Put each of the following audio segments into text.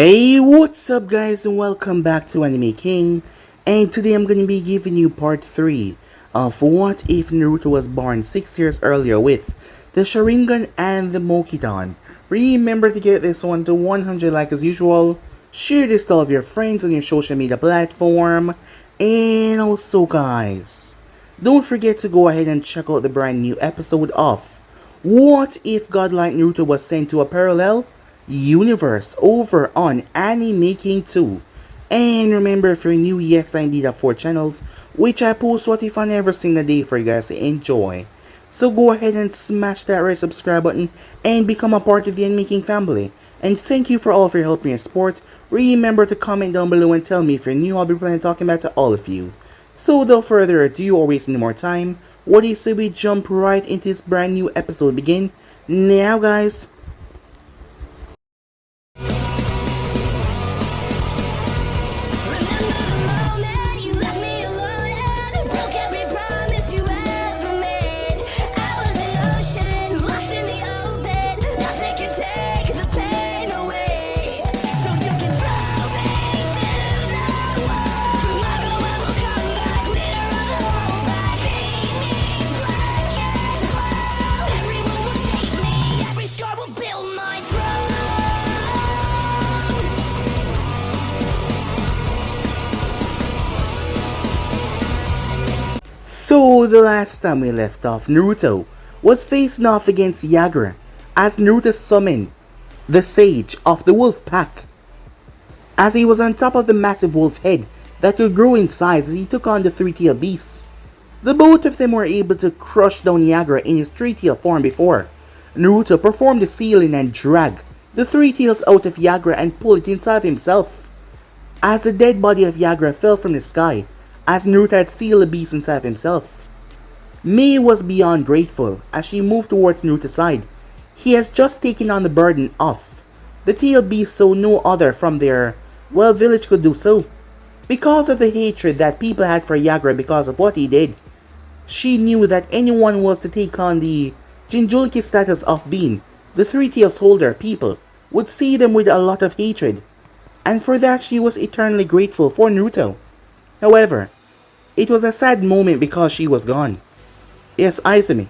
Hey, what's up guys, and welcome back to Anime King. And today I'm going to be giving you part 3 of What If Naruto was born 6 years earlier with the Sharingan and the Mokuton. Remember to get this one to 100 like as usual. Share this to all of your friends on your social media platform. And also guys, don't forget to go ahead and check out the brand new episode of What If Godlike Naruto was sent to a parallel universe over on Anime King 2. And remember, if you're new, yes, I indeed have 4 channels, which I post what if on every single day for you guys to enjoy. So go ahead and smash that red subscribe button and become a part of the Anime King family. And thank you for all of your help and your support. Remember to comment down below and tell me if you're new. I'll be planning on talking back to all of you. So without further ado or wasting any more time, what do you say we jump right into this brand new episode? Begin now, guys. So the last time we left off, Naruto was facing off against Yagura as Naruto summoned the Sage of the Wolf Pack. As he was on top of the massive wolf head that would grow in size as he took on the three-tailed beast. The both of them were able to crush down Yagura in his three-tailed form before Naruto performed the sealing and drag the three tails out of Yagura and pull it inside of himself. As the dead body of Yagura fell from the sky, as Naruto had sealed the beast inside of himself. Mei was beyond grateful as she moved towards Naruto's side. He has just taken on the burden of the tailed beast, so no other from their, village could do so. Because of the hatred that people had for Yagura because of what he did, she knew that anyone was to take on the Jinchuriki status of being the three tails holder, people would see them with a lot of hatred. And for that she was eternally grateful for Naruto. However, it was a sad moment because she was gone. Yes, Izumi,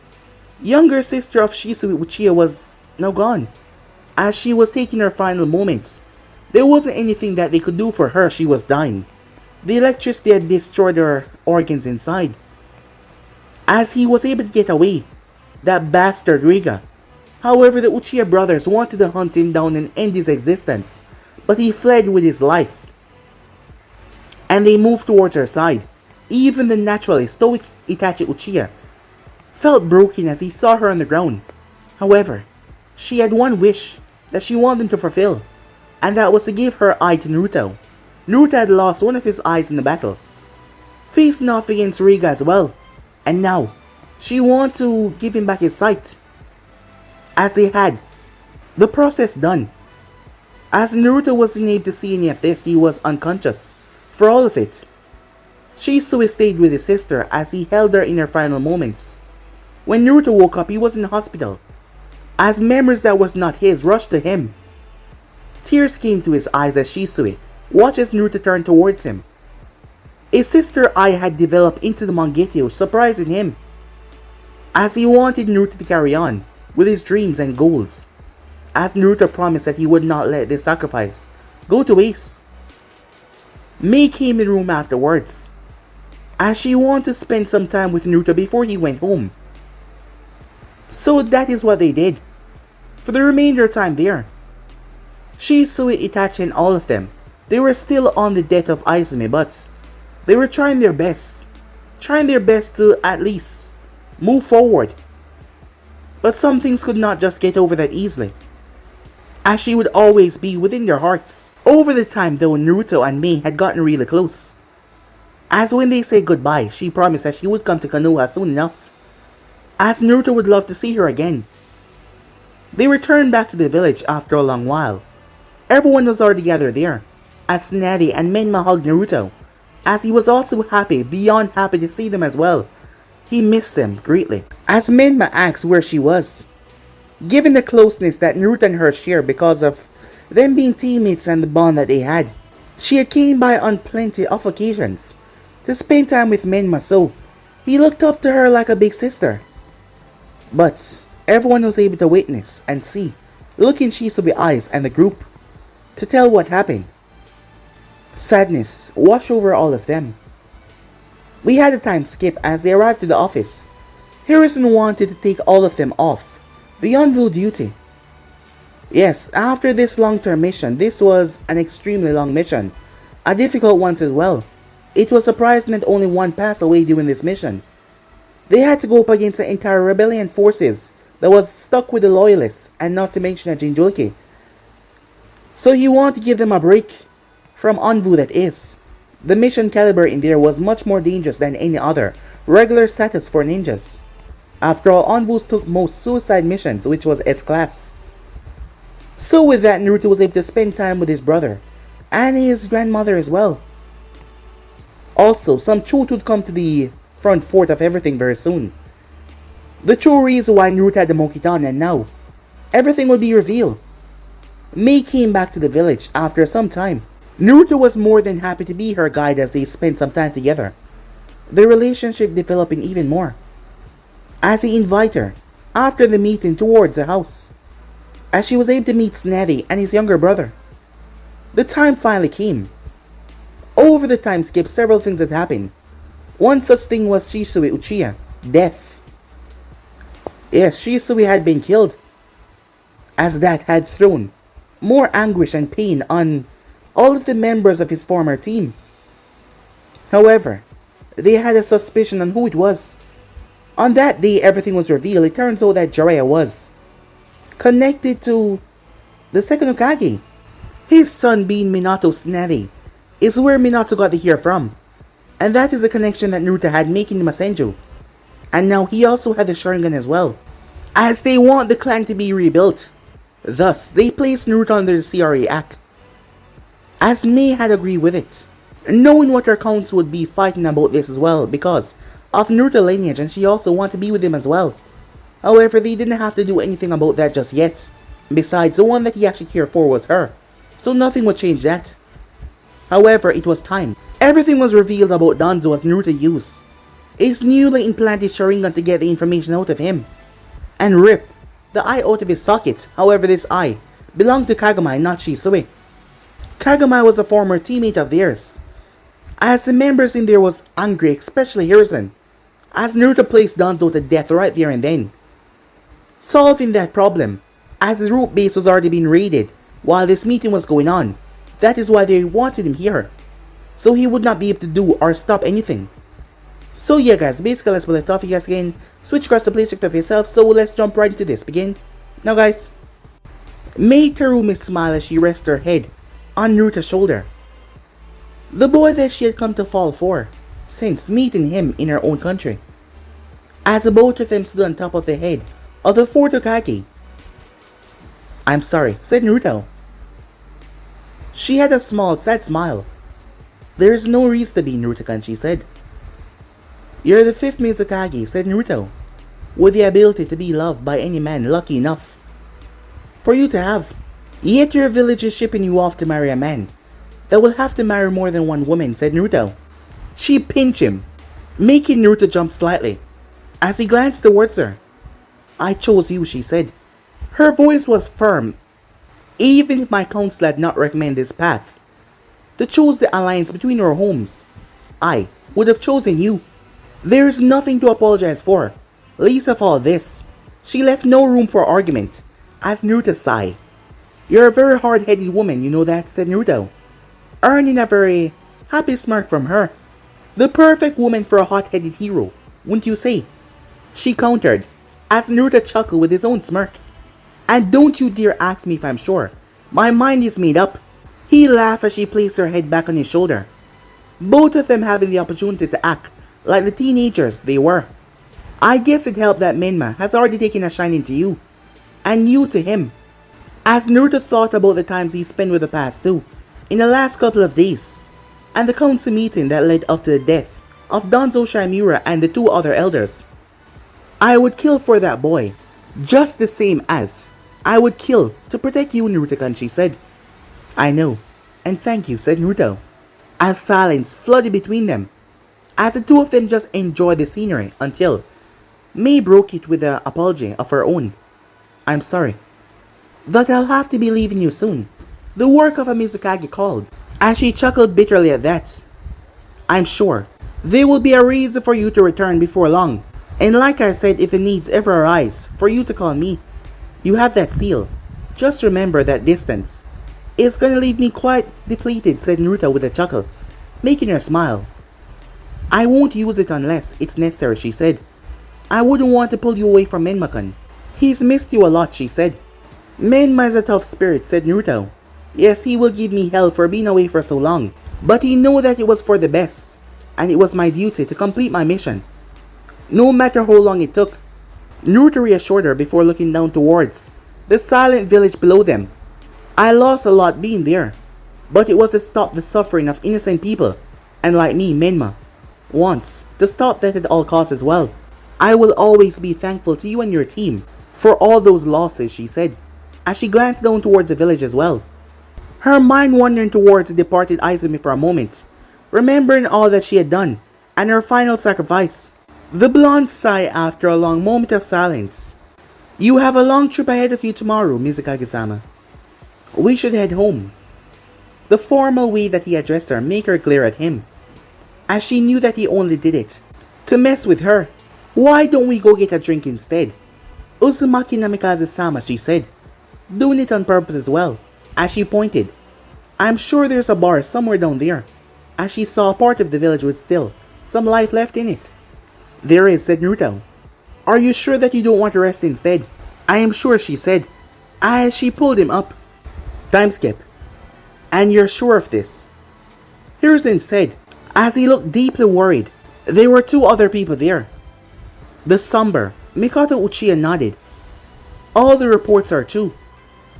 younger sister of Shisui Uchiha, was now gone. As she was taking her final moments, there wasn't anything that they could do for her. She was dying. The electricity had destroyed her organs inside. As he was able to get away, that bastard Riga. However, the Uchiha brothers wanted to hunt him down and end his existence, but he fled with his life. And they moved towards her side. Even the naturally stoic Itachi Uchiha felt broken as he saw her on the ground. However, she had one wish that she wanted him to fulfill, and that was to give her eye to Naruto. Naruto had lost one of his eyes in the battle, facing off against Riga as well, and now she wanted to give him back his sight. As they had the process done, as Naruto wasn't able to see any of this, he was unconscious for all of it. Shisui stayed with his sister as he held her in her final moments. When Naruto woke up, he was in the hospital, as memories that was not his rushed to him. Tears came to his eyes as Shisui watched as Naruto turn towards him. His sister's eye had developed into the Mangekyou, surprising him, as he wanted Naruto to carry on with his dreams and goals, as Naruto promised that he would not let this sacrifice go to waste. Mei came in the room afterwards, as she wanted to spend some time with Naruto before he went home. So that is what they did for the remainder of time there. Shisui, Itachi, and all of them, they were still on the death of Izumi, but they were trying their best to at least move forward. But some things could not just get over that easily, as she would always be within their hearts. Over the time though, Naruto and Mei had gotten really close, as when they said goodbye, she promised that she would come to Konoha soon enough, as Naruto would love to see her again. They returned back to the village after a long while. Everyone was already gathered there, as Natty and Menma hugged Naruto, as he was also happy, beyond happy to see them as well. He missed them greatly, as Menma asked where she was. Given the closeness that Naruto and her share because of them being teammates and the bond that they had. She had came by on plenty of occasions to spend time with Menma, so he looked up to her like a big sister. But everyone was able to witness and see, look in Shisubi's eyes and the group, to tell what happened. Sadness washed over all of them. We had a time skip as they arrived to the office. Harrison wanted to take all of them off the envoy duty. Yes, after this long-term mission, this was an extremely long mission, a difficult one as well. It was surprising that only one passed away during this mission. They had to go up against the entire rebellion forces that was stuck with the loyalists, and not to mention a Jinjulki. So he wanted to give them a break from Envu, that is. The mission caliber in there was much more dangerous than any other regular status for ninjas. After all, Envus took most suicide missions, which was S-class. So with that, Naruto was able to spend time with his brother and his grandmother as well. Also, some truth would come to the front forth of everything very soon. The true reason why Naruto had the Mokuton, and now everything will be revealed. Mei came back to the village after some time. Naruto was more than happy to be her guide as they spent some time together, their relationship developing even more. As he invited her after the meeting towards the house, as she was able to meet Snatty and his younger brother. The time finally came. Over the time skip, several things had happened. One such thing was Shisui Uchiha, death. Yes, Shisui had been killed, as that had thrown more anguish and pain on all of the members of his former team. However, they had a suspicion on who it was. On that day, everything was revealed. It turns out that Jiraiya was connected to the second Hokage. His son being Minato's Snatty is where Minato got the hair from. And that is the connection that Naruto had making him a Senju. And now he also had the Sharingan as well, as they want the clan to be rebuilt. Thus, they placed Naruto under the CRA Act, as Mei had agreed with it, knowing what her council would be fighting about this as well because of Naruto lineage, and she also wanted to be with him as well. However, they didn't have to do anything about that just yet. Besides, the one that he actually cared for was her, so nothing would change that. However, it was time. Everything was revealed about Danzo as Naruto used his newly implanted Sharingan to get the information out of him, and rip the eye out of his socket. However, this eye belonged to Kagami, not Shisui. Kagami was a former teammate of theirs, as the members in there was angry, especially Hiruzen, as Naruto placed Danzo to death right there and then, solving that problem, as his root base was already being raided while this meeting was going on. That is why they wanted him here, so he would not be able to do or stop anything. So yeah guys, basically let's let off you guys again, switch across the playstick of yourself, so let's jump right into this. Begin now guys. Mei Terumi smiled as she rested her head on Naruto's shoulder, the boy that she had come to fall for since meeting him in her own country, as both of them stood on top of the head of the fourth Hokage. "I'm sorry," said Naruto. She had a small, sad smile. "There is no reason to be, Naruto-kun," she said. "You're the fifth Mizukage," said Naruto, "with the ability to be loved by any man lucky enough for you to have. Yet your village is shipping you off to marry a man that will have to marry more than one woman," said Naruto. She pinched him, making Naruto jump slightly as he glanced towards her. "I chose you," she said. Her voice was firm. "Even if my council had not recommended this path to choose the alliance between our homes, I would have chosen you. There is nothing to apologize for, least of all this." She left no room for argument as Naruto sighed. "You're a very hard-headed woman, you know that," said Naruto, earning a very happy smirk from her. "The perfect woman for a hot-headed hero, wouldn't you say?" she countered as Naruto chuckled with his own smirk. "And don't you dare ask me if I'm sure. My mind is made up." He laughed as she placed her head back on his shoulder, both of them having the opportunity to act like the teenagers they were. "I guess it helped that Menma has already taken a shining to you, and you to him." As Naruto thought about the times he spent with the past two in the last couple of days, and the council meeting that led up to the death of Danzo Shimura and the two other elders. "I would kill for that boy, just the same as I would kill to protect you, Naruto-kun," she said. I know, and thank you, said Naruto, as silence flooded between them, as the two of them just enjoyed the scenery until May broke it with an apology of her own. I'm sorry that I'll have to be leaving you soon. The work of a Mizukage called, as she chuckled bitterly at that. I'm sure there will be a reason for you to return before long, and like I said, if the needs ever arise for you to call me, you have that seal. Just remember that distance. It's gonna leave me quite depleted, said Naruto with a chuckle, making her smile. I won't use it unless it's necessary, she said. I wouldn't want to pull you away from Menma-kun. He's missed you a lot, she said. Menma is a tough spirit, said Naruto. Yes, he will give me hell for being away for so long, but he knew that it was for the best, and it was my duty to complete my mission, no matter how long it took. Naruto reassured her before looking down towards the silent village below them. I lost a lot being there, but it was to stop the suffering of innocent people, and like me, Menma wants to stop that at all costs as well. I will always be thankful to you and your team for all those losses, she said, as she glanced down towards the village as well. Her mind wandering towards the departed Izumi for a moment, remembering all that she had done, and her final sacrifice. The blonde sighed after a long moment of silence. You have a long trip ahead of you tomorrow, Mizukage-sama. We should head home. The formal way that he addressed her made her glare at him, as she knew that he only did it to mess with her. Why don't we go get a drink instead? Uzumaki Namikaze-sama, she said, doing it on purpose as well, as she pointed. I'm sure there's a bar somewhere down there, as she saw a part of the village with still some life left in it. There is, said Naruto. Are you sure that you don't want to rest instead? I am sure, she said, as she pulled him up. Time skip. And you're sure of this? Hiruzen said, as he looked deeply worried. There were two other people there. The somber Mikoto Uchiha nodded. All the reports are true.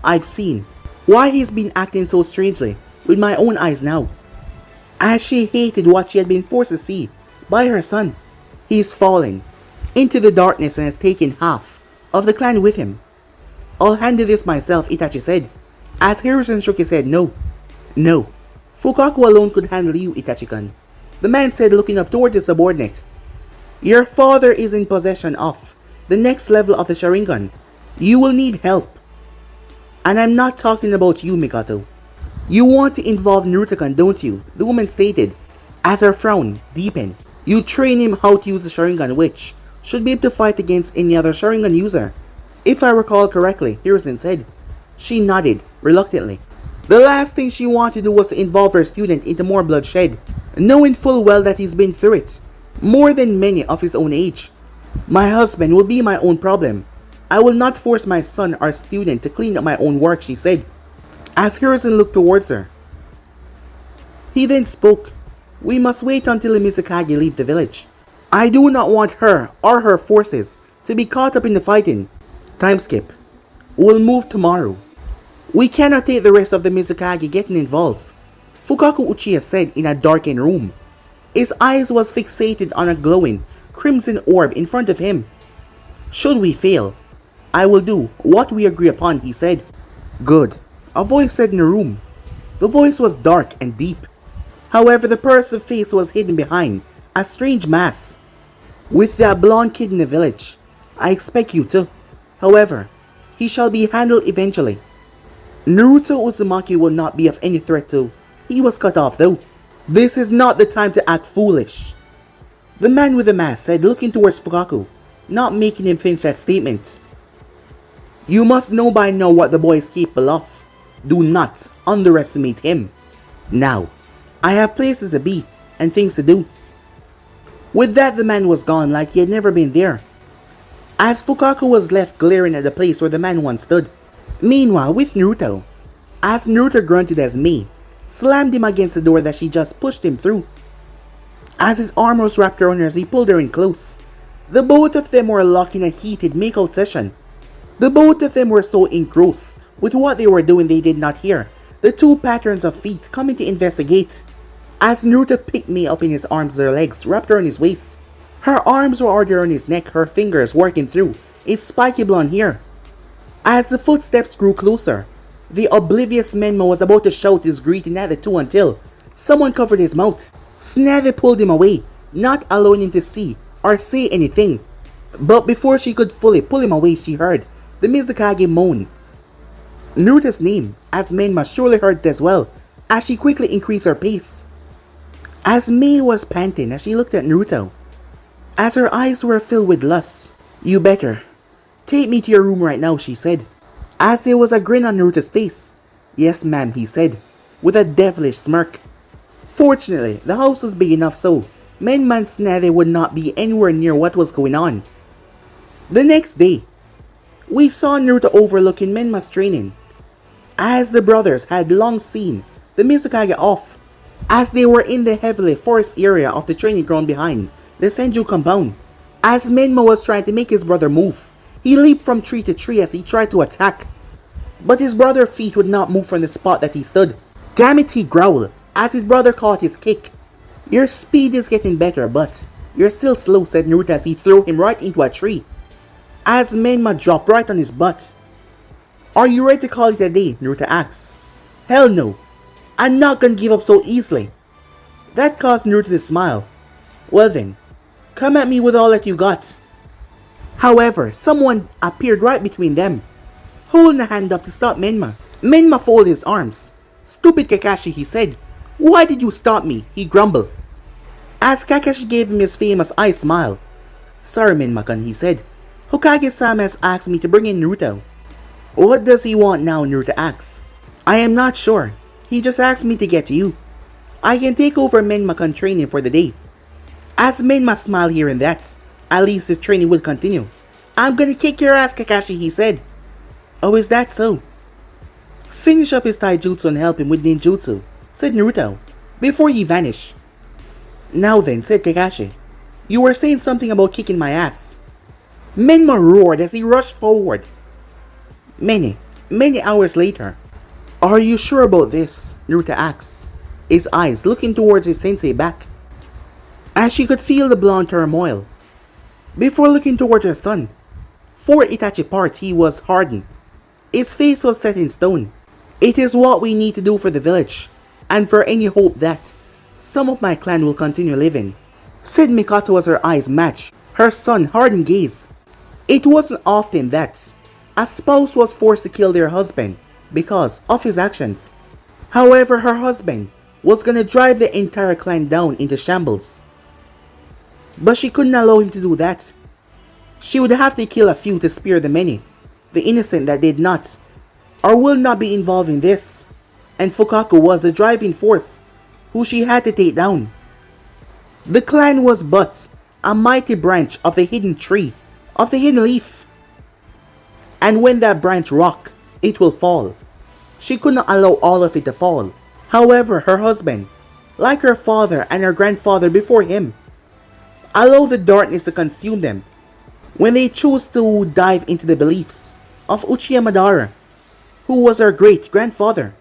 I've seen why he's been acting so strangely with my own eyes now, as she hated what she had been forced to see by her son. He's fallen into the darkness and has taken half of the clan with him. I'll handle this myself, Itachi said, as Hiruzen shook his head. No. Fukaku alone could handle you, Itachi-kun, the man said, looking up toward his subordinate. Your father is in possession of the next level of the Sharingan. You will need help. And I'm not talking about you, Mikoto. You want to involve Naruto-kun, don't you? The woman stated, as her frown deepened. You train him how to use the Sharingan, which should be able to fight against any other Sharingan user. If I recall correctly, Hiruzen said. She nodded reluctantly. The last thing she wanted to do was to involve her student into more bloodshed, knowing full well that he's been through it more than many of his own age. My husband will be my own problem. I will not force my son or student to clean up my own work, she said, as Hiruzen looked towards her. He then spoke. We must wait until the Mizukage leave the village. I do not want her or her forces to be caught up in the fighting. Time skip. We'll move tomorrow. We cannot take the rest of the Mizukage getting involved, Fukaku Uchiha said in a darkened room. His eyes was fixated on a glowing crimson orb in front of him. Should we fail, I will do what we agree upon, he said. Good, a voice said in the room. The voice was dark and deep. However, the person's face was hidden behind a strange mask. With that blonde kid in the village, I expect you to. However, he shall be handled eventually. Naruto Uzumaki will not be of any threat to. He was cut off though. This is not the time to act foolish, the man with the mask said, looking towards Fukaku, not making him finish that statement. You must know by now what the boy is capable of. Do not underestimate him. Now, I have places to be and things to do. With that, the man was gone like he had never been there, as Fukaku was left glaring at the place where the man once stood. Meanwhile, with Naruto, as Naruto grunted as Mei slammed him against the door that she just pushed him through. As his arm was wrapped around her as he pulled her in close, the both of them were locked in a heated makeout session. The both of them were so engrossed with what they were doing they did not hear the two patterns of feet coming to investigate. As Naruto picked Mei up in his arms, their legs wrapped around his waist. Her arms were already around his neck, her fingers working through its spiky blonde hair. As the footsteps grew closer, The oblivious Menma was about to shout his greeting at the two until someone covered his mouth. Snavi pulled him away, not allowing him to see or say anything. But before she could fully pull him away, she heard the Mizukage moan Naruto's name, as Menma surely heard it as well, as she quickly increased her pace. As Mei was panting as she looked at Naruto, as her eyes were filled with lust. "You better take me to your room right now," she said, as there was a grin on Naruto's face. "Yes, ma'am," he said, with a devilish smirk. Fortunately, the house was big enough so Menma and Snavi would not be anywhere near what was going on. The next day, we saw Naruto overlooking Menma's training, as the brothers had long seen the Mizukage off, as they were in the heavily forested area of the training ground behind the Senju compound. As Menma was trying to make his brother move, he leaped from tree to tree as he tried to attack, but his brother's feet would not move from the spot that he stood. "Damn it," he growled as his brother caught his kick. "Your speed is getting better, but you're still slow," said Naruto as he threw him right into a tree, as Menma dropped right on his butt. "Are you ready to call it a day?" Naruto asked. "Hell no. I'm not gonna give up so easily." That caused Naruto to smile. "Well then, come at me with all that you got." However, someone appeared right between them, holding a hand up to stop Menma. Menma folded his arms. "Stupid Kakashi," he said. "Why did you stop me?" he grumbled, as Kakashi gave him his famous eye smile. "Sorry, Menma-kun," he said. "Hokage-sama has asked me to bring in Naruto." "What does he want now?" Naruto asked. "I am not sure. He just asked me to get to you. I can take over Menma-kun training for the day." As Menma smiled here and that, at least his training would continue. "I'm gonna kick your ass, Kakashi," he said. "Oh, is that so? Finish up his taijutsu and help him with ninjutsu," said Naruto, before he vanished. "Now then," said Kakashi, "you were saying something about kicking my ass." Menma roared as he rushed forward. Many hours later. "Are you sure about this?" Naruto asked, his eyes looking towards his sensei back, as she could feel the blonde turmoil. Before looking towards her son, for Itachi part he was hardened. His face was set in stone. "It is what we need to do for the village, and for any hope that some of my clan will continue living," said Mikoto as her eyes matched her son's hardened gaze. It wasn't often that a spouse was forced to kill their husband because of his actions. However, her husband was gonna drive the entire clan down into shambles. But she couldn't allow him to do that. She would have to kill a few to spare the many, the innocent that did not or will not be involved in this. And Fukaku was the driving force who she had to take down. The clan was but a mighty branch of the hidden tree, of the hidden leaf. And when that branch rock, it will fall. She could not allow all of it to fall. However, her husband, like her father and her grandfather before him, allow the darkness to consume them when they chose to dive into the beliefs of Uchiha Madara, who was her great-grandfather.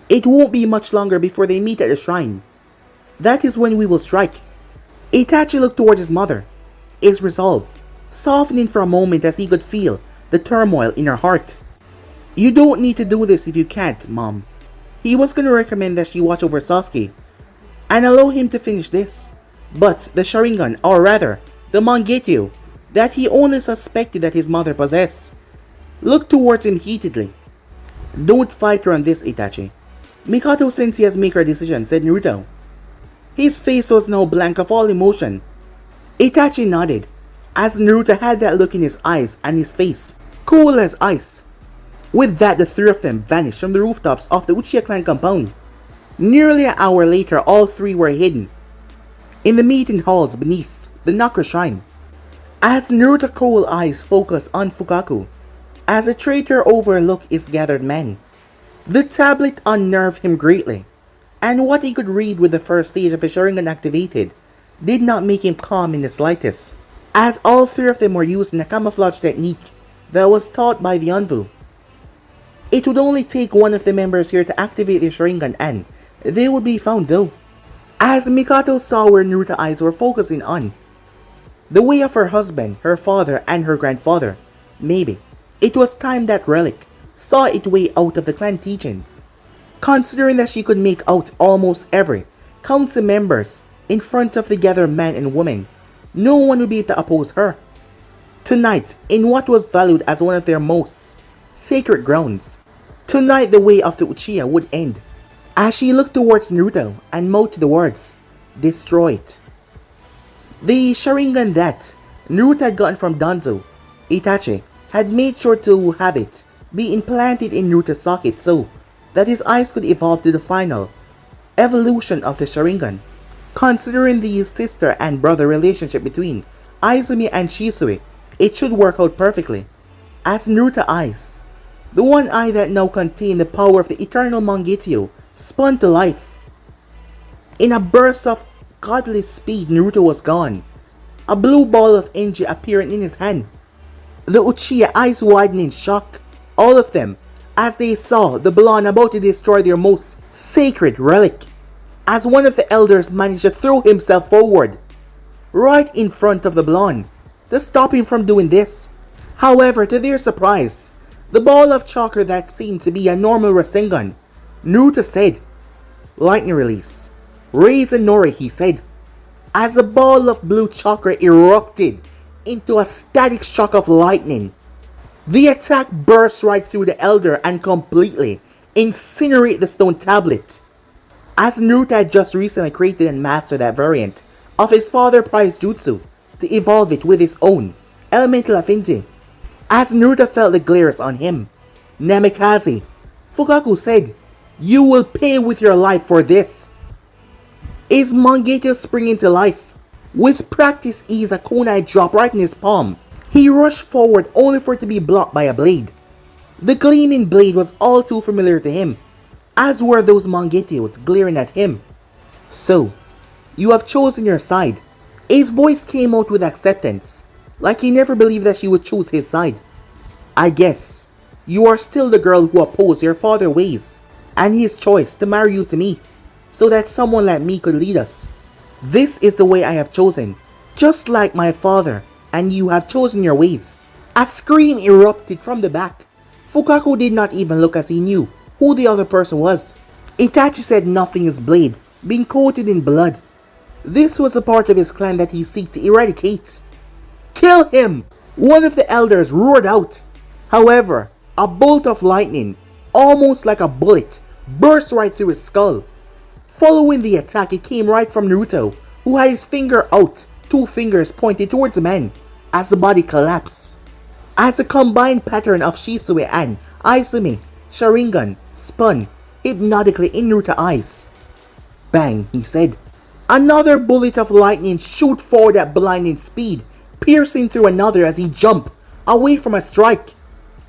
It won't be much longer before they meet at the shrine. That is when we will strike. Itachi looked towards his mother, his resolve softening for a moment as he could feel the turmoil in her heart. "You don't need to do this if you can't, Mom." He was going to recommend that she watch over Sasuke and allow him to finish this. But the Sharingan, or rather, the Mangekyou, that he only suspected that his mother possessed, looked towards him heatedly. "Don't fight her on this, Itachi. Mikoto sensei has made her decision," said Naruto. His face was now blank of all emotion. Itachi nodded, as Naruto had that look in his eyes and his face, cool as ice. With that, the three of them vanished from the rooftops of the Uchiha clan compound. Nearly an hour later, all three were hidden in the meeting halls beneath the Nakura shrine. As Naruto's cold eyes focused on Fukaku, as a traitor overlooked his gathered men, the tablet unnerved him greatly, and what he could read with the first stage of his Sharingan activated did not make him calm in the slightest, as all three of them were using a camouflage technique that was taught by the Anvu. It would only take one of the members here to activate the Sharingan and they would be found though. As Mikoto saw where Naruto's eyes were focusing on, the way of her husband, her father, and her grandfather, maybe it was time that relic saw its way out of the clan teachings. Considering that she could make out almost every council members in front of the gathered men and women, no one would be able to oppose her. Tonight, in what was valued as one of their most sacred grounds, tonight the way of the Uchiha would end. As she looked towards Naruto and mouthed the words, "Destroy it." The Sharingan that Naruto had gotten from Danzo, Itachi had made sure to have it be implanted in Naruto's socket so that his eyes could evolve to the final evolution of the Sharingan. Considering the sister and brother relationship between Izumi and Shisui, it should work out perfectly. As Naruto's eyes, the one eye that now contained the power of the eternal Mangekyou, spun to life. In a burst of godly speed, Naruto was gone, a blue ball of energy appearing in his hand. The Uchiha eyes widened in shock, all of them, as they saw the blonde about to destroy their most sacred relic. As one of the elders managed to throw himself forward, right in front of the blonde, to stop him from doing this. However, to their surprise, the ball of chakra that seemed to be a normal Rasengan, Naruto said, "Lightning release. Raise and Nori," he said, as a ball of blue chakra erupted into a static shock of lightning. The attack burst right through the elder and completely incinerated the stone tablet. As Naruto had just recently created and mastered that variant of his father prized jutsu to evolve it with his own elemental affinity. As Naruto felt the glares on him, "Namikaze," Fukaku said, "You will pay with your life for this." His Mangekyou springing to life. With practice ease, a kunai dropped right in his palm. He rushed forward only for it to be blocked by a blade. The gleaming blade was all too familiar to him, as were those Mangekyous glaring at him. "So, you have chosen your side." His voice came out with acceptance, like he never believed that she would choose his side. "I guess you are still the girl who opposed your father's ways and his choice to marry you to me, so that someone like me could lead us. This is the way I have chosen, just like my father and you have chosen your ways." A scream erupted from the back. Fukaku did not even look as he knew who the other person was. Itachi said nothing his blade, being coated in blood. This was a part of his clan that he seek to eradicate. "Kill him!" one of the elders roared out. However, a bolt of lightning, almost like a bullet, burst right through his skull. Following the attack, it came right from Naruto, who had his finger out, 2 fingers pointed towards the man, as the body collapsed. As a combined pattern of Shisui and Izumi, Sharingan spun hypnotically in Naruto's eyes. "Bang," he said. Another bullet of lightning shoot forward at blinding speed, piercing through another as he jumped away from a strike.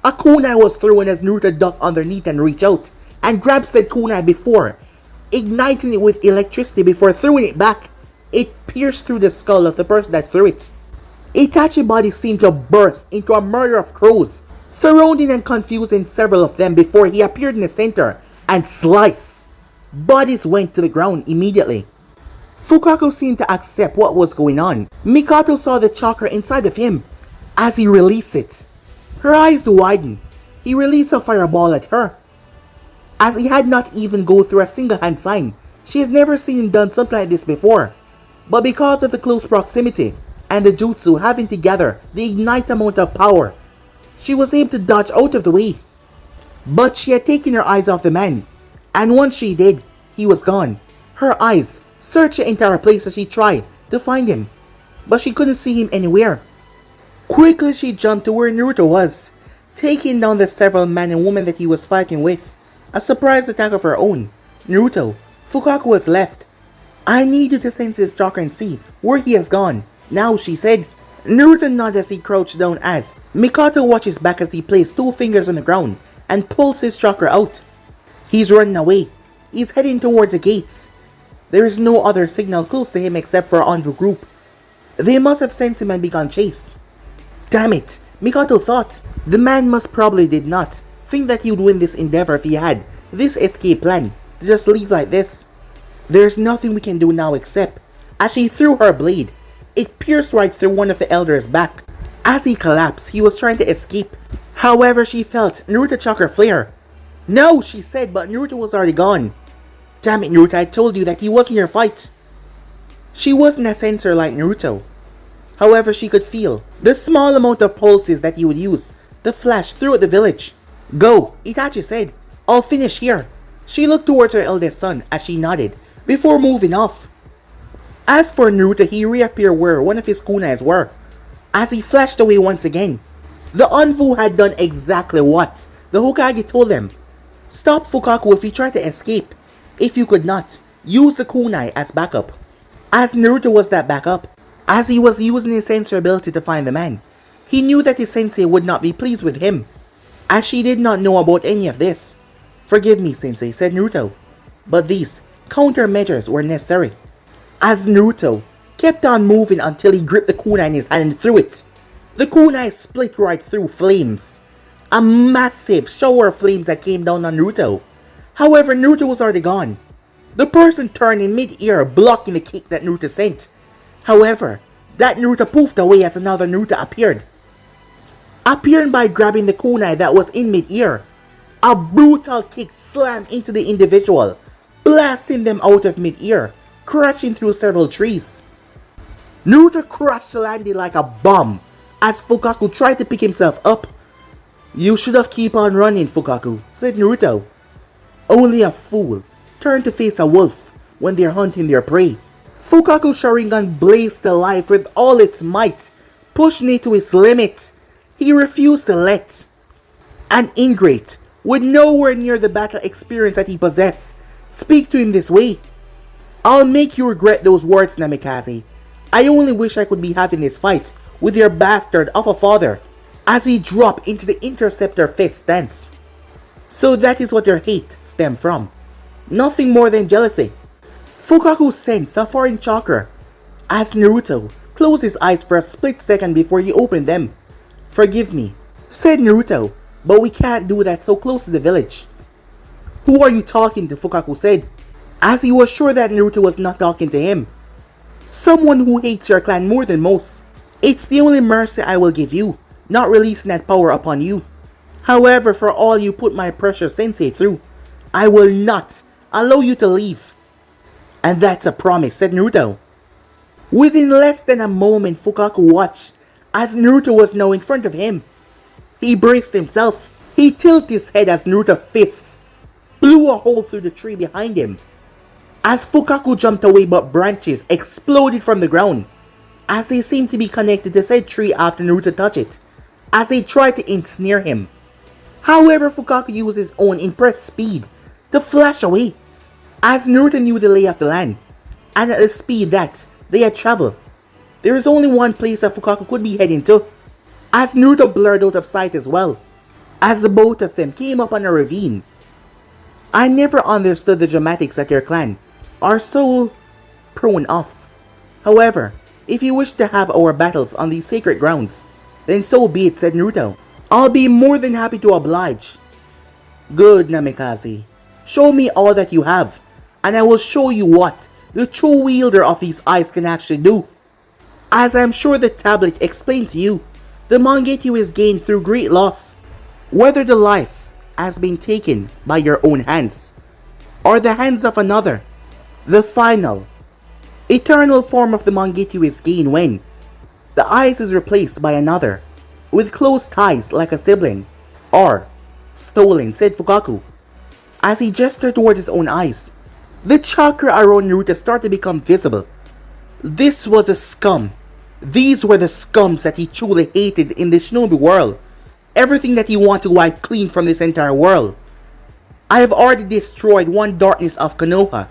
A kunai was thrown as Naruto ducked underneath and reached out and grabbed said kunai before igniting it with electricity before throwing it back. It pierced through the skull of the person that threw it. Itachi's body seemed to burst into a murder of crows, surrounding and confusing several of them before he appeared in the center and sliced. Bodies went to the ground immediately. Fukaku seemed to accept what was going on. Mikoto saw the chakra inside of him. As he released it, her eyes widened. He released a fireball at her. As he had not even go through a single hand sign, she has never seen him done something like this before. But because of the close proximity and the jutsu having together the ignite amount of power, she was able to dodge out of the way. But she had taken her eyes off the man, and once she did, he was gone. Her eyes searched the entire place as she tried to find him, but she couldn't see him anywhere. Quickly she jumped to where Naruto was, taking down the several men and women that he was fighting with. A surprise attack of her own. "Naruto, Fukaku was left. I need you to sense his chakra and see where he has gone now," she said. Naruto nodded as he crouched down as Mikoto watched his back as he placed 2 fingers on the ground and pulls his chakra out. He's running away. He's heading towards the gates. There is no other signal close to him except for our Anvu group. They must have sensed him and begun chase. Damn it, Mikoto thought. The man must probably did not think that he would win this endeavor if he had this escape plan to just leave like this. There's nothing we can do now except, as she threw her blade, it pierced right through one of the elders' back. As he collapsed, he was trying to escape. However, she felt Naruto chakra flare. No, she said, but Naruto was already gone. Damn it, Naruto, I told you that he wasn't your fight. She wasn't a sensor like Naruto. However, she could feel the small amount of pulses that he would use to flash throughout the village. Go, Itachi said. I'll finish here. She looked towards her eldest son as she nodded before moving off. As for Naruto, he reappeared where one of his kunais were, as he flashed away once again. The Anfu had done exactly what the Hokage told them. Stop Fukaku if he tried to escape. If you could not, use the kunai as backup. As Naruto was that backup, as he was using his sensor ability to find the man, he knew that his sensei would not be pleased with him, as she did not know about any of this. Forgive me, sensei, said Naruto, but these countermeasures were necessary. As Naruto kept on moving until he gripped the kunai in his hand and threw it. The kunai split right through flames. A massive shower of flames that came down on Naruto. However, Naruto was already gone. The person turned in mid-air, blocking the kick that Naruto sent. However, that Naruto poofed away as another Naruto appeared. Appearing by grabbing the kunai that was in mid-air. A brutal kick slammed into the individual, blasting them out of mid-air, crashing through several trees. Naruto crashed landing like a bomb as Fukaku tried to pick himself up. You should have keep on running, Fukaku, said Naruto. Only a fool turned to face a wolf when they're hunting their prey. Fukaku's Sharingan blazed to life with all its might, pushing it to its limit. He refused to let an ingrate with nowhere near the battle experience that he possessed speak to him this way. I'll make you regret those words, Namikaze. I only wish I could be having this fight with your bastard of a father, as he dropped into the interceptor fist stance. So that is what your hate stemmed from. Nothing more than jealousy. Fukaku sensed a foreign chakra, as Naruto closed his eyes for a split second before he opened them. Forgive me, said Naruto, but we can't do that so close to the village. Who are you talking to? Fukaku said, as he was sure that Naruto was not talking to him. Someone who hates your clan more than most. It's the only mercy I will give you, not releasing that power upon you. However, for all you put my precious sensei through, I will not allow you to leave. And that's a promise, said Naruto. Within less than a moment, Fukaku watched as Naruto was now in front of him. He braced himself. He tilted his head as Naruto's fists blew a hole through the tree behind him. As Fukaku jumped away, but branches exploded from the ground, as they seemed to be connected to said tree after Naruto touched it, as they tried to ensnare him. However, Fukaku used his own impressed speed to flash away, as Naruto knew the lay of the land, and at the speed that they had traveled, there is only one place that Fukaku could be heading to, as Naruto blurred out of sight as well, as the both of them came up on a ravine. I never understood the dramatics that your clan are so prone of. However, if you wish to have our battles on these sacred grounds, then so be it, said Naruto. I'll be more than happy to oblige. Good, Namikaze. Show me all that you have, and I will show you what the true wielder of these eyes can actually do. As I'm sure the tablet explained to you, the Mangekyou is gained through great loss. Whether the life has been taken by your own hands, or the hands of another, the final, eternal form of the Mangekyou is gained when the eyes is replaced by another, with close ties like a sibling, or stolen, said Fukaku, as he gestured towards his own eyes. The chakra around Naruto started to become visible. This was a scum. These were the scums that he truly hated in the shinobi world. Everything that he wanted to wipe clean from this entire world. I have already destroyed one darkness of Konoha,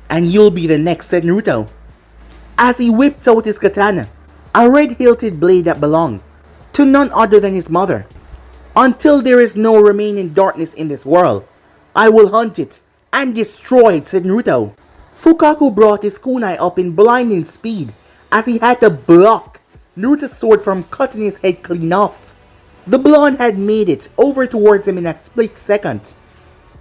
and you'll be the next, said Naruto, as he whipped out his katana, a red-hilted blade that belonged to none other than his mother. Until there is no remaining darkness in this world, I will hunt it and destroy it, said Naruto. Fukaku brought his kunai up in blinding speed as he had to block Naruto's sword from cutting his head clean off. The blonde had made it over towards him in a split second.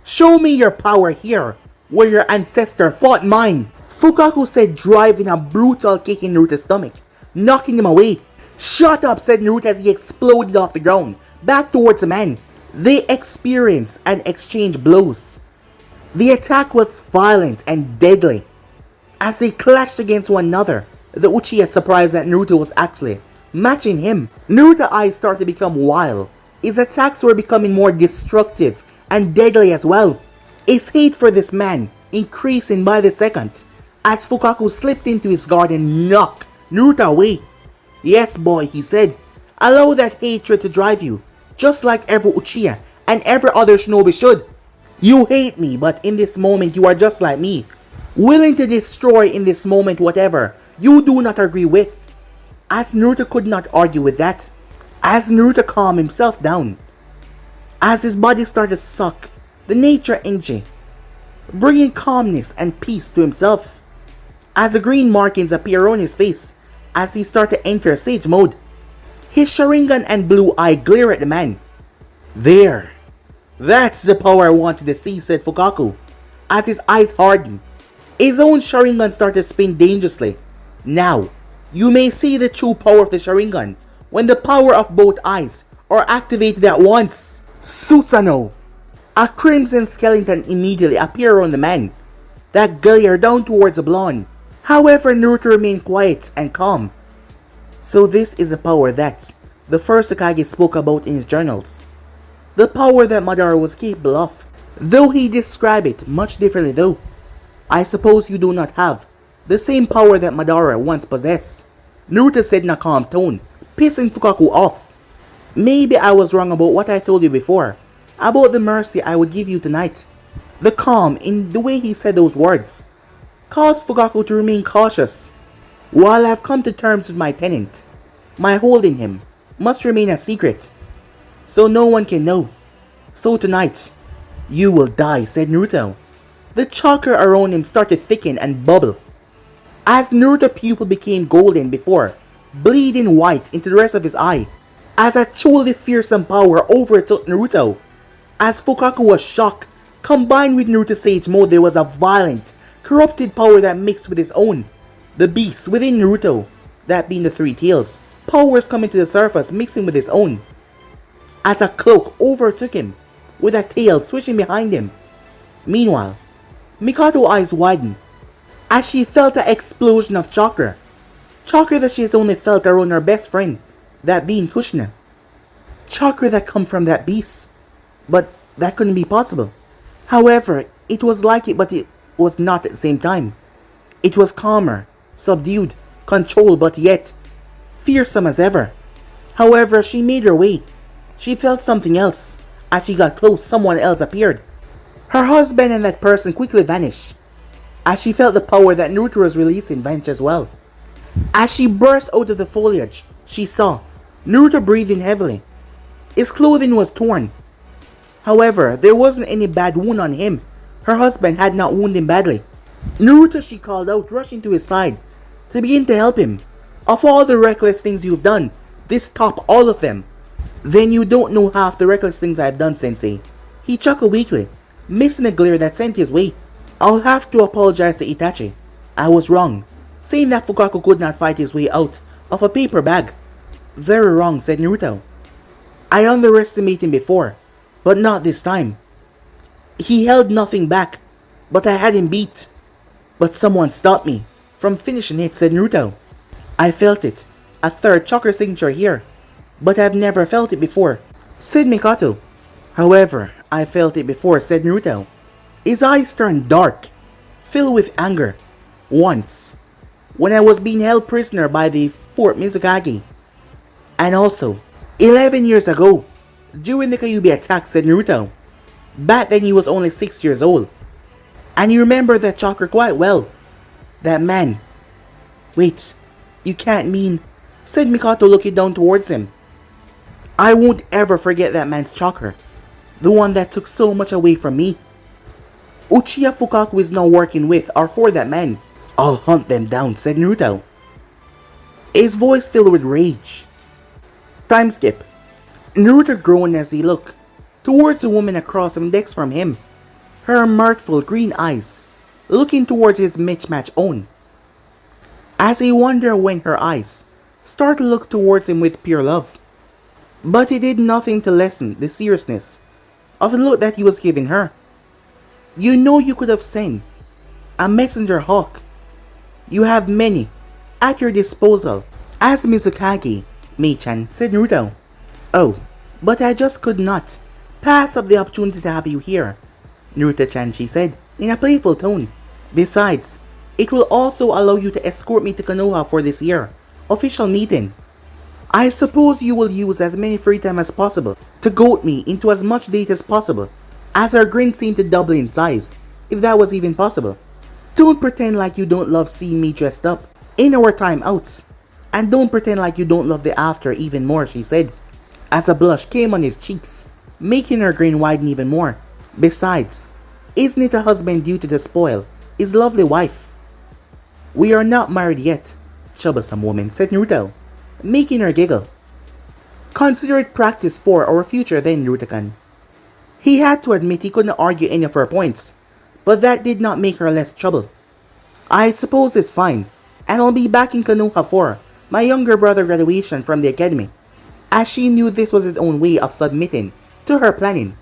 Show me your power here, where your ancestor fought mine, Fukaku said, driving a brutal kick in Naruto's stomach, knocking him away. Shut up, said Naruto as he exploded off the ground, back towards the man. They experienced and exchanged blows. The attack was violent and deadly. As they clashed against one another, the Uchiha surprised that Naruto was actually matching him. Naruto's eyes started to become wild. His attacks were becoming more destructive and deadly as well. His hate for this man increasing by the second as Fukaku slipped into his guard and knocked Naruto away. Yes boy, he said, allow that hatred to drive you, just like every Uchiha and every other shinobi should. You hate me, but in this moment you are just like me, willing to destroy in this moment whatever you do not agree with. As Naruto could not argue with that, as Naruto calmed himself down, as his body started to suck the nature energy, bringing calmness and peace to himself, as the green markings appear on his face as he started to enter sage mode. His Sharingan and blue eye glare at the man. There, that's the power I wanted to see, said Fukaku, as his eyes hardened. His own Sharingan started to spin dangerously. Now, you may see the true power of the Sharingan when the power of both eyes are activated at once. Susanoo! A crimson skeleton immediately appeared on the man that glared down towards the blonde. However, Naruto remained quiet and calm. So this is the power that the first Hokage spoke about in his journals. The power that Madara was capable of. Though he described it much differently though. I suppose you do not have the same power that Madara once possessed, Naruto said in a calm tone, pissing Fukaku off. Maybe I was wrong about what I told you before, about the mercy I would give you tonight. The calm in the way he said those words caused Fukaku to remain cautious. While I've come to terms with my tenant, my holding him must remain a secret, so no one can know. So tonight, you will die, said Naruto. The chakra around him started to thicken and bubble. As Naruto's pupil became golden before, bleeding white into the rest of his eye, as a truly fearsome power overtook Naruto. As Fukaku was shocked, combined with Naruto's sage mode, there was a violent, corrupted power that mixed with his own. The beast within Naruto, that being the three tails, powers coming to the surface mixing with his own. As a cloak overtook him, with a tail switching behind him. Meanwhile, Mikato's eyes widened as she felt an explosion of chakra. Chakra that she has only felt around her best friend, that being Kushina. Chakra that come from that beast. But that couldn't be possible. However, it was like it, but it was not at the same time. It was calmer, subdued, controlled, but yet fearsome as ever. However, she made her way. She felt something else. As she got close, someone else appeared. Her husband and that person quickly vanished. As she felt the power that Naruto was releasing vanish as well. As she burst out of the foliage, she saw Naruto breathing heavily. His clothing was torn. However, there wasn't any bad wound on him. Her husband had not wounded him badly. Naruto, she called out, rushing to his side to begin to help him. Of all the reckless things you've done, this topped all of them. Then you don't know half the reckless things I've done, Sensei. He chuckled weakly, missing a glare that sent his way. I'll have to apologize to Itachi. I was wrong, saying that Fukaku could not fight his way out of a paper bag. Very wrong, said Naruto. I underestimated him before, but not this time. He held nothing back, but I had him beat. But someone stopped me from finishing it, said Naruto. I felt it, a third chakra signature here, but I've never felt it before, said Mikato. However, I felt it before, said Naruto. His eyes turned dark, filled with anger. Once, when I was being held prisoner by the 4th Mizukage. And also, 11 years ago, during the Kyuubi attack, said Naruto. Back then he was only 6 years old. And you remember that chakra quite well. That man. Wait, you can't mean, said Mikato looking down towards him. I won't ever forget that man's chakra. The one that took so much away from me. Uchiha Fukaku is now working with or for that man. I'll hunt them down, said Naruto. His voice filled with rage. Time skip. Naruto groaned as he looked towards the woman across the decks from him. Her mirthful green eyes looking towards his mismatched own. As he wondered when her eyes started to look towards him with pure love. But it did nothing to lessen the seriousness of the look that he was giving her. You know you could have sent a messenger hawk. You have many at your disposal, as Mizukage, Mei-chan, said Naruto. Oh, but I just could not pass up the opportunity to have you here, Naruto-chan, she said, in a playful tone. Besides, it will also allow you to escort me to Konoha for this year official meeting. I suppose you will use as many free time as possible to goad me into as much date as possible, as our grin seemed to double in size, if that was even possible. Don't pretend like you don't love seeing me dressed up in our time outs, and don't pretend like you don't love the after even more, she said, as a blush came on his cheeks, making her grin widen even more. Besides, isn't it a husband's duty to spoil his lovely wife? We are not married yet, troublesome woman, said Naruto, making her giggle. Consider it practice for our future then, Naruto-kun. He had to admit he couldn't argue any of her points, but that did not make her less troubled. I suppose it's fine, and I'll be back in Konoha for my younger brother graduation from the academy, as she knew this was his own way of submitting to her planning.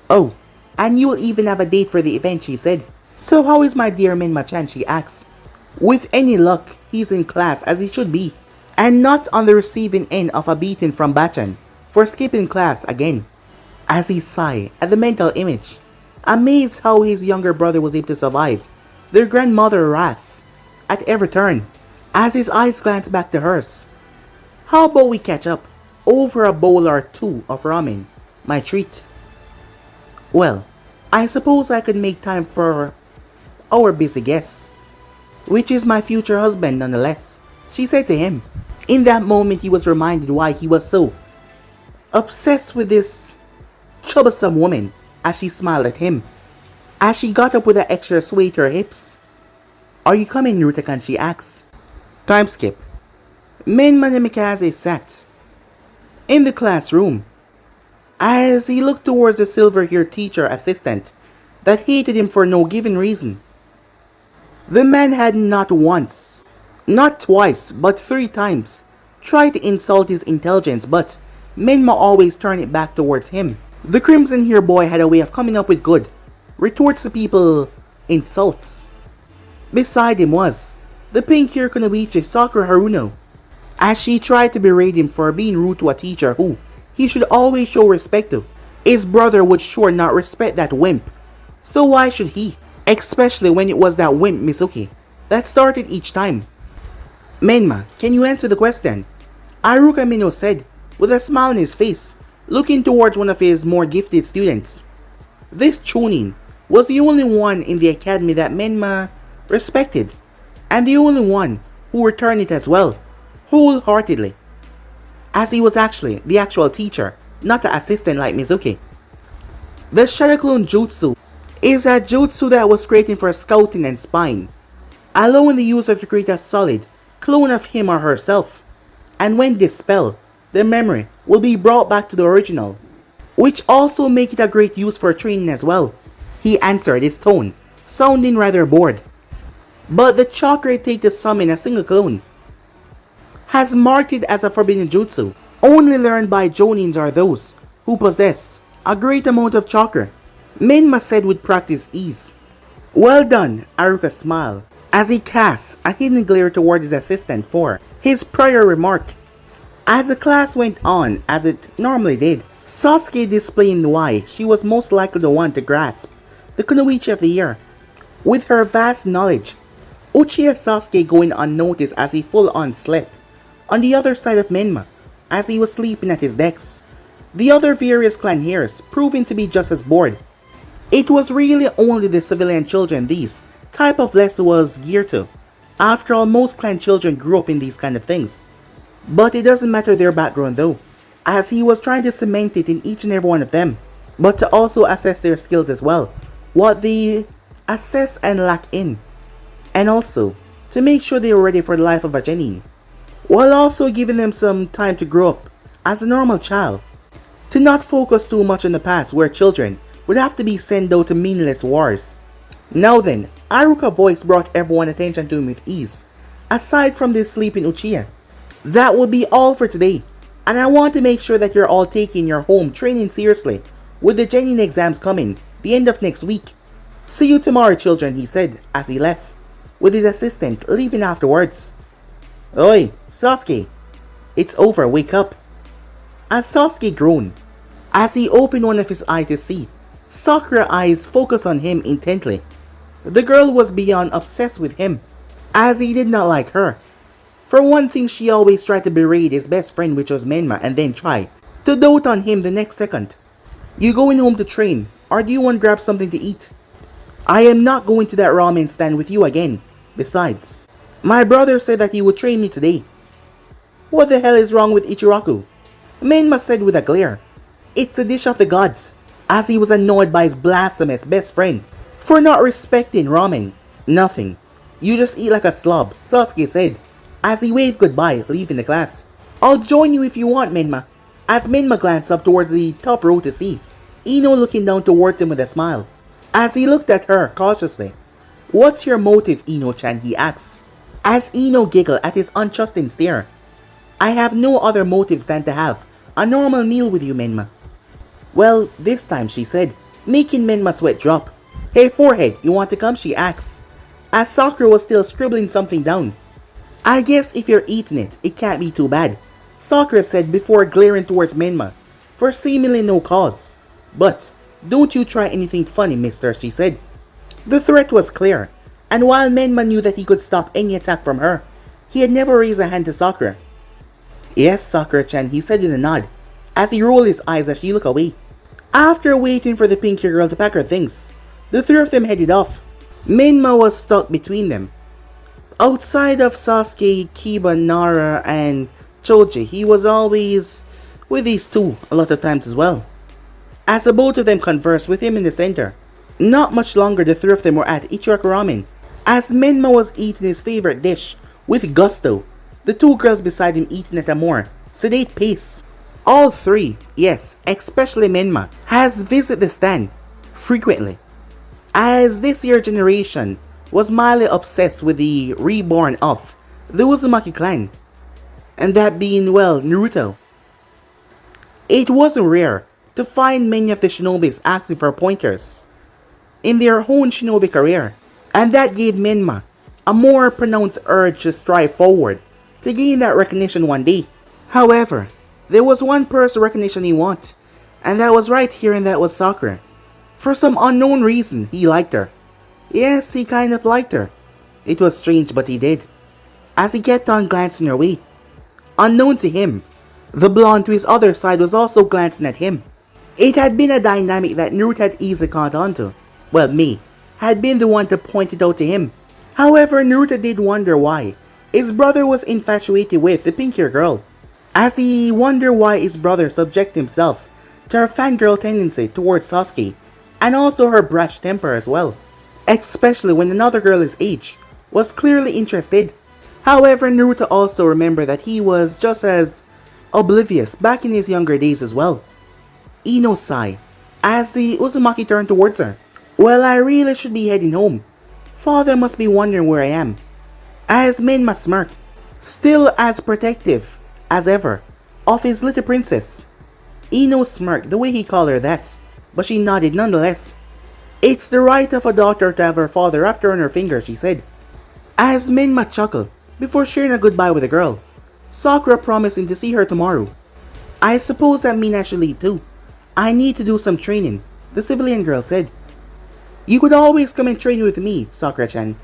Oh, and you'll even have a date for the event, she said. So how is my dear Menma-chan, she asked. With any luck, he's in class as he should be, and not on the receiving end of a beating from Bachan for skipping class again. As he sighed at the mental image, amazed how his younger brother was able to survive their grandmother's wrath at every turn, as his eyes glanced back to hers. How about we catch up over a bowl or two of ramen, my treat? Well, I suppose I could make time for our busy guest, which is my future husband nonetheless, she said to him. In that moment he was reminded why he was so obsessed with this troublesome woman, as she smiled at him, as she got up with an extra sway to her hips. Are you coming, Naruto-kun, she asked. Time skip. Menma Namikaze sat in the classroom as he looked towards the silver-haired teacher assistant that hated him for no given reason. The man had not once, not twice, but 3 times tried to insult his intelligence, but Menma always turned it back towards him. The crimson-haired boy had a way of coming up with good retorts to people's insults. Beside him was the pink-haired Kunoichi Sakura Haruno, as she tried to berate him for being rude to a teacher who he should always show respect to. His brother would sure not respect that wimp, so why should he? Especially when it was that wimp Mizuki that started each time. Menma, can you answer the question? Aruka Mino said, with a smile on his face, looking towards one of his more gifted students. This Chunin was the only one in the academy that Menma respected, and the only one who returned it as well, wholeheartedly, as he was actually the actual teacher, not the assistant like Mizuki. The Shadow Clone Jutsu is a jutsu that was created for scouting and spying, allowing the user to create a solid clone of him or herself, and when dispelled, the memory will be brought back to the original, which also make it a great use for training as well, he answered, his tone sounding rather bored. But the chakra it takes to summon a single clone has marked it as a forbidden jutsu, only learned by jonins or those who possess a great amount of chakra, Menma said with practiced ease. Well done, Aruka smiled, as he cast a hidden glare towards his assistant for his prior remark. As the class went on as it normally did, Sasuke displaying why she was most likely the one to grasp the Kunoichi of the year. With her vast knowledge, Uchiha Sasuke going unnoticed as he full-on slept on the other side of Menma as he was sleeping at his decks. The other various clan heirs proving to be just as bored. It was really only the civilian children these type of lesson was geared to. After all, most clan children grew up in these kind of things. But it doesn't matter their background though, as he was trying to cement it in each and every one of them, but to also assess their skills as well, what they assess and lack in, and also to make sure they were ready for the life of a genin, while also giving them some time to grow up as a normal child, to not focus too much on the past where children would have to be sent out to meaningless wars. Now then, Aruka's voice brought everyone's attention to him with ease. Aside from this sleeping Uchiha, that would be all for today. And I want to make sure that you're all taking your home training seriously, with the genuine exams coming the end of next week. See you tomorrow, children, he said as he left, with his assistant leaving afterwards. Oi, Sasuke, it's over, wake up. As Sasuke groaned, as he opened one of his eyes to see, Sakura's eyes focused on him intently. The girl was beyond obsessed with him, as he did not like her. For one thing, she always tried to berate his best friend, which was Menma, and then try to dote on him the next second. You going home to train, or do you want to grab something to eat? I am not going to that ramen stand with you again. Besides, my brother said that he would train me today. What the hell is wrong with Ichiraku? Menma said with a glare. It's a dish of the gods, as he was annoyed by his blasphemous best friend for not respecting ramen. Nothing. You just eat like a slob, Sasuke said, as he waved goodbye, leaving the class. I'll join you if you want, Menma. As Menma glanced up towards the top row to see Ino looking down towards him with a smile. As he looked at her cautiously. What's your motive, Ino-chan, he asked, as Ino giggled at his untrusting stare. I have no other motives than to have a normal meal with you, Menma. Well, this time, she said, making Menma's sweat drop. Hey, forehead, you want to come, she asked, as Sakura was still scribbling something down. I guess if you're eating it, it can't be too bad, Sakura said before glaring towards Menma, for seemingly no cause. But, don't you try anything funny, mister, she said. The threat was clear, and while Menma knew that he could stop any attack from her, he had never raised a hand to Sakura. Yes, Sakura-chan, he said with a nod, as he rolled his eyes as she looked away. After waiting for the pinky girl to pack her things, the three of them headed off. Menma was stuck between them. Outside of Sasuke, Kiba, Nara, and Choji, he was always with these two a lot of times as well, as the both of them conversed with him in the center. Not much longer, the three of them were at Ichiraku Ramen, as Menma was eating his favorite dish with gusto, the two girls beside him eating at a more sedate pace. All three, yes, especially Menma, has visited the stand frequently, as this year's generation was mildly obsessed with the reborn of the Uzumaki clan, and that being, well, Naruto. It wasn't rare to find many of the shinobis asking for pointers in their own shinobi career, and that gave Menma a more pronounced urge to strive forward to gain that recognition one day. However, there was one person recognition he wanted, and that was right here, and that was Sakura. For some unknown reason, he liked her. Yes, he kind of liked her. It was strange, but he did, as he kept on glancing her way. Unknown to him, the blonde to his other side was also glancing at him. It had been a dynamic that Naruto had easily caught on to. Well, me had been the one to point it out to him. However, Naruto did wonder why his brother was infatuated with the pinkier girl, as he wondered why his brother subjected himself to her fangirl tendency towards Sasuke, and also her brash temper as well, especially when another girl his age was clearly interested. However, Naruto also remembered that he was just as oblivious back in his younger days as well. Ino sighed as the Uzumaki turned towards her. Well, I really should be heading home. Father must be wondering where I am. As Menma smirked, still as protective as ever of his little princess. Ino smirked the way he called her that, but she nodded nonetheless. It's the right of a daughter to have her father wrapped her on her finger, she said, as Menma chuckled before sharing a goodbye with the girl, Sakura promising to see her tomorrow. I suppose that means I should leave too. I need to do some training, the civilian girl said. You could always come and train with me, Sakura-chan.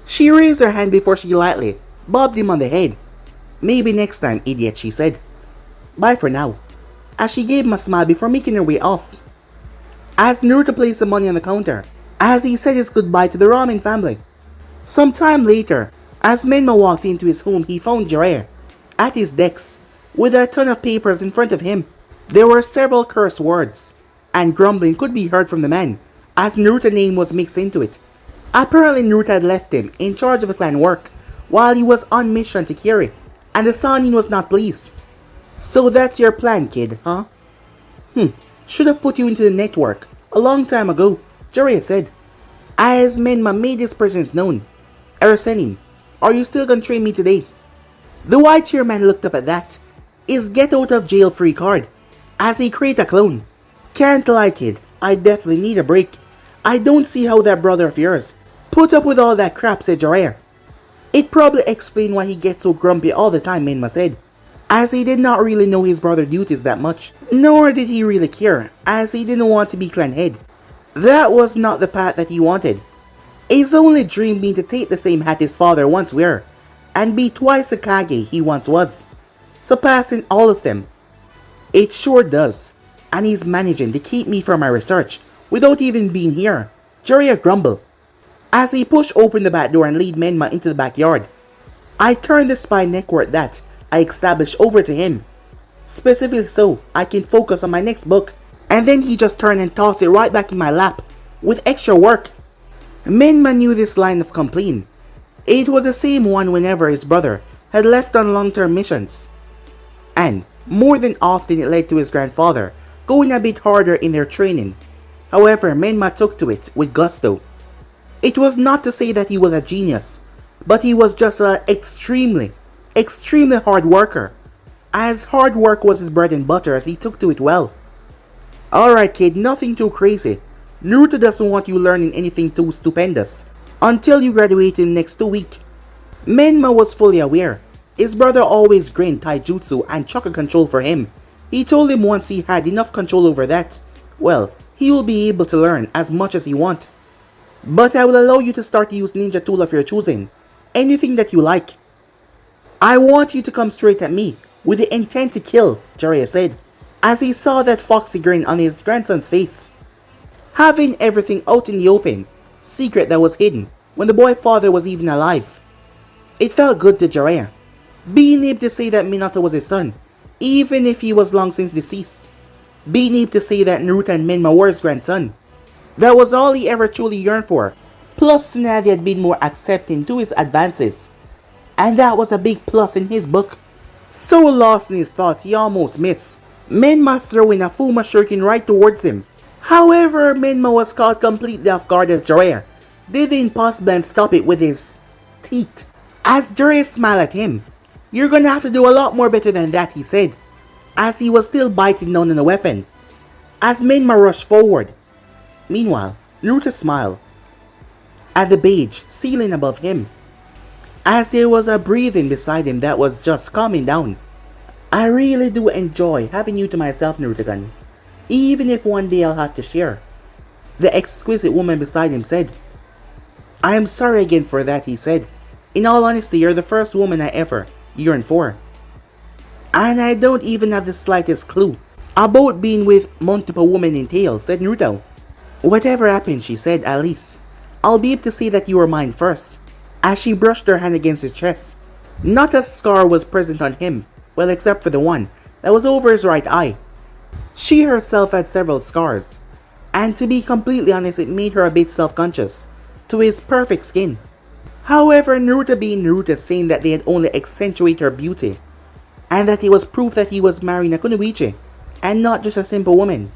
She raised her hand before she lightly bobbed him on the head. Maybe next time, idiot, she said. Bye for now, as she gave him a smile before making her way off. As Naruto placed the money on the counter, as he said his goodbye to the ramen family. Some time later, as Menma walked into his home, he found Jiraiya at his desk with a ton of papers in front of him. There were several curse words, and grumbling could be heard from the man as Naruto's name was mixed into it. Apparently Naruto had left him in charge of the clan work while he was on mission to Kiri, and the Sannin was not pleased. So that's your plan, kid, huh? Should have put you into the network a long time ago, Jiraiya said, as Menma made his presence known. Sennin, are you still gonna train me today? The white chairman looked up at that, is get out of jail free card, as he create a clone. Can't lie, kid, I definitely need a break. I don't see how that brother of yours put up with all that crap, said Jiraiya. It probably explained why he gets so grumpy all the time, Menma said, as he did not really know his brother's duties that much, nor did he really care, as he didn't want to be clan head. That was not the path that he wanted. His only dream being to take the same hat his father once wore, and be twice the Kage he once was, surpassing all of them. It sure does, and he's managing to keep me from my research without even being here, Jiraiya grumbled, as he pushed open the back door and lead Menma into the backyard. I turned the spy network that I established over to him, specifically so I can focus on my next book, and then he just turned and tossed it right back in my lap, with extra work. Menma knew this line of complaint. It was the same one whenever his brother had left on long-term missions, and more than often it led to his grandfather going a bit harder in their training. However, Menma took to it with gusto. It was not to say that he was a genius, but he was just an extremely hard worker, as hard work was his bread and butter, as he took to it well. Alright kid, nothing too crazy. Naruto doesn't want you learning anything too stupendous until you graduate in the next 2 weeks. Menma was fully aware. His brother always grinned taijutsu and chakra control for him. He told him once he had enough control over that, well, he will be able to learn as much as he wants. But I will allow you to start to use ninja tool of your choosing, anything that you like. I want you to come straight at me, with the intent to kill, Jiraiya said, as he saw that foxy grin on his grandson's face. Having everything out in the open, secret that was hidden, when the boy's father was even alive. It felt good to Jiraiya, being able to say that Minato was his son, even if he was long since deceased. Being able to say that Naruto and Menma were his grandson. That was all he ever truly yearned for. Plus, Tsunade had been more accepting to his advances, and that was a big plus in his book. So lost in his thoughts, he almost missed Menma throwing a Fuma shuriken right towards him. However, Menma was caught completely off guard as Jiraiya did the impossible and stop it with his teeth. As Jiraiya smiled at him, "You're gonna have to do a lot more better than that," he said, as he was still biting down on the weapon, as Menma rushed forward. Meanwhile, Naruto smiled at the beige ceiling above him, as there was a breathing beside him that was just calming down. "I really do enjoy having you to myself, Naruto-gun, even if one day I'll have to share," the exquisite woman beside him said. "I am sorry again for that," he said. "In all honesty, you're the first woman I ever yearned for. And I don't even have the slightest clue about being with multiple women in tail," said Naruto. "Whatever happens," she said, "at least I'll be able to say that you were mine first," as she brushed her hand against his chest. Not a scar was present on him, well, except for the one that was over his right eye. She herself had several scars, and to be completely honest, it made her a bit self-conscious to his perfect skin. However, Naruto being Naruto, saying that they had only accentuated her beauty, and that it was proof that he was marrying a kunoichi, and not just a simple woman.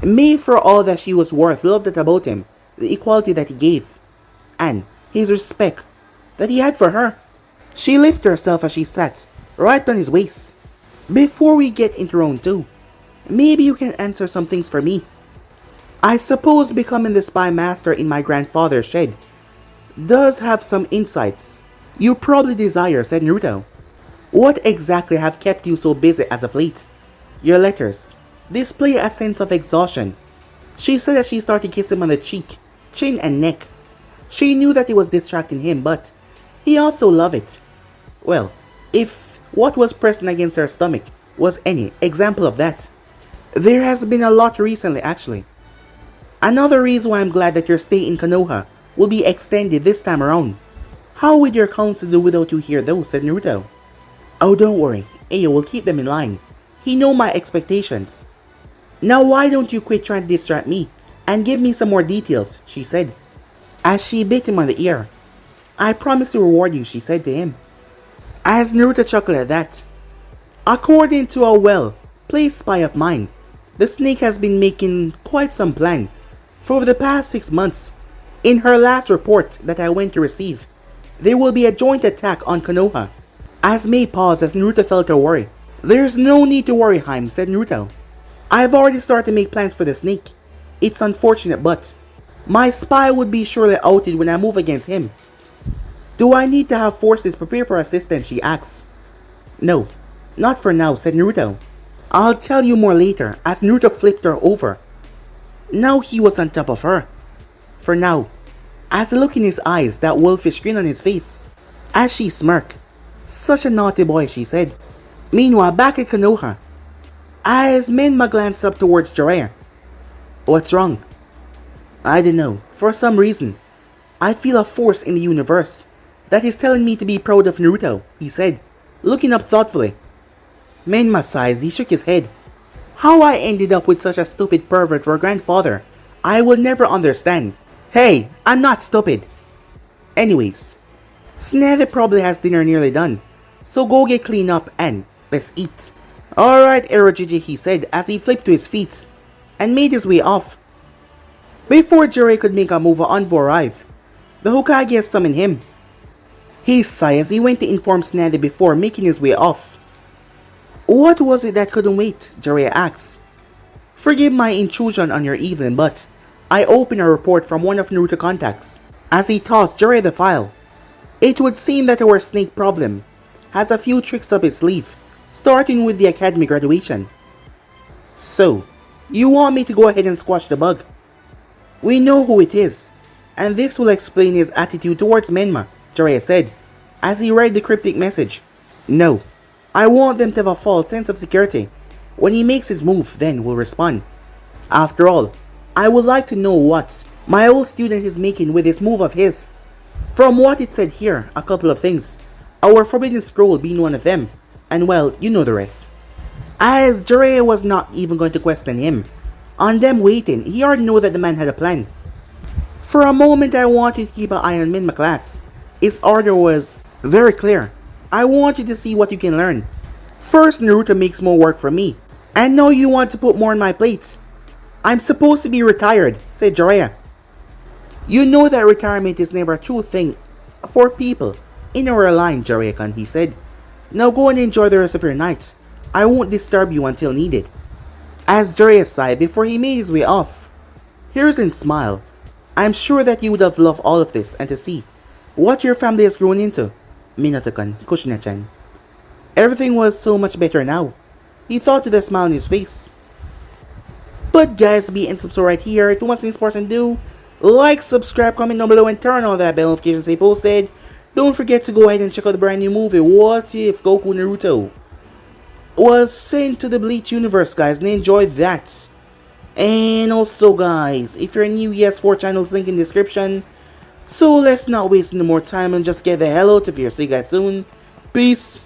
May, for all that she was worth, loved it about him, the equality that he gave, and his respect that he had for her. She lifted herself as she sat, right on his waist. "Before we get into round 2, maybe you can answer some things for me. I suppose becoming the spy master in my grandfather's shed does have some insights you probably desire," said Naruto. "What exactly have kept you so busy as of late? Your letters display a sense of exhaustion," she said as she started to kiss him on the cheek, chin and neck. She knew that it was distracting him, but he also loved it. Well, if what was pressing against her stomach was any example of that. There has been a lot recently, actually. Another reason why I'm glad that your stay in Konoha will be extended this time around. How would your counsel do without you here though?" said Naruto. "Oh, don't worry, Ayo will keep them in line. He knows my expectations. Now why don't you quit trying to distract me and give me some more details," she said, as she bit him on the ear. "I promise to reward you," she said to him, as Naruto chuckled at that. "According to a well-placed spy of mine, the snake has been making quite some plan for over the past 6 months. In her last report that I went to receive, there will be a joint attack on Konoha." As May paused as Naruto felt her worry. There's no need to worry, Haim, said Naruto. I've already started to make plans for the snake. It's unfortunate, but my spy would be surely outed when I move against him. Do I need to have forces prepare for assistance, she asks. No, not for now, said Naruto. I'll tell you more later, as Naruto flipped her over. Now he was on top of her. For now, as the look in his eyes, that wolfish grin on his face. As she smirked. Such a naughty boy, she said. Meanwhile, back at Konoha, as Menma glanced up towards Jiraiya. What's wrong? I don't know. For some reason, I feel a force in the universe that is telling me to be proud of Naruto, he said, looking up thoughtfully. Menma sighs, he shook his head. How I ended up with such a stupid pervert for a grandfather, I will never understand. Hey, I'm not stupid. Anyways, Snather probably has dinner nearly done, so go get cleaned up and let's eat. Alright, Erojiji, he said as he flipped to his feet and made his way off. Before Jiraiya could make a move, an envoy arrived. The Hokage has summoned him. He sighed as he went to inform Snather before making his way off. What was it that couldn't wait? Jiraiya asked. Forgive my intrusion on your evening, but I opened a report from one of Naruto contacts. As he tossed Jiraiya the file. It would seem that our snake problem has a few tricks up his sleeve, starting with the academy graduation. So, you want me to go ahead and squash the bug? We know who it is, and this will explain his attitude towards Menma, Jiraiya said, as he read the cryptic message. No, I want them to have a false sense of security. When he makes his move, then we'll respond. After all, I would like to know what my old student is making with this move of his. From what it said here, a couple of things. Our forbidden scroll being one of them, and well, you know the rest. As Jiraiya was not even going to question him, on them waiting, he already knew that the man had a plan. For a moment I wanted to keep an eye on Menma class. His order was very clear. I want you to see what you can learn. First, Naruto makes more work for me, and now you want to put more on my plate. I'm supposed to be retired, said Jiraiya. You know that retirement is never a true thing for people in our line, Jiraiya-kun, he said. Now go and enjoy the rest of your night. I won't disturb you until needed. As Jiraiya sighed before he made his way off, Hiruzen smiled. I'm sure that you would have loved all of this and to see what your family has grown into. Minato-kun, Kushina-chan. Everything was so much better now, he thought with a smile on his face. But guys, be and subscribe right here. If you want something important to do, like, subscribe, comment down below, and turn on that bell notification to stay posted. Don't forget to go ahead and check out the brand new movie, What If Goku Naruto was sent to the Bleach universe, guys, and enjoy that. And also, guys, if you're new, yes, 4 channels, link in the description. So let's not waste no more time and just get the hell out of here. See you guys soon. Peace.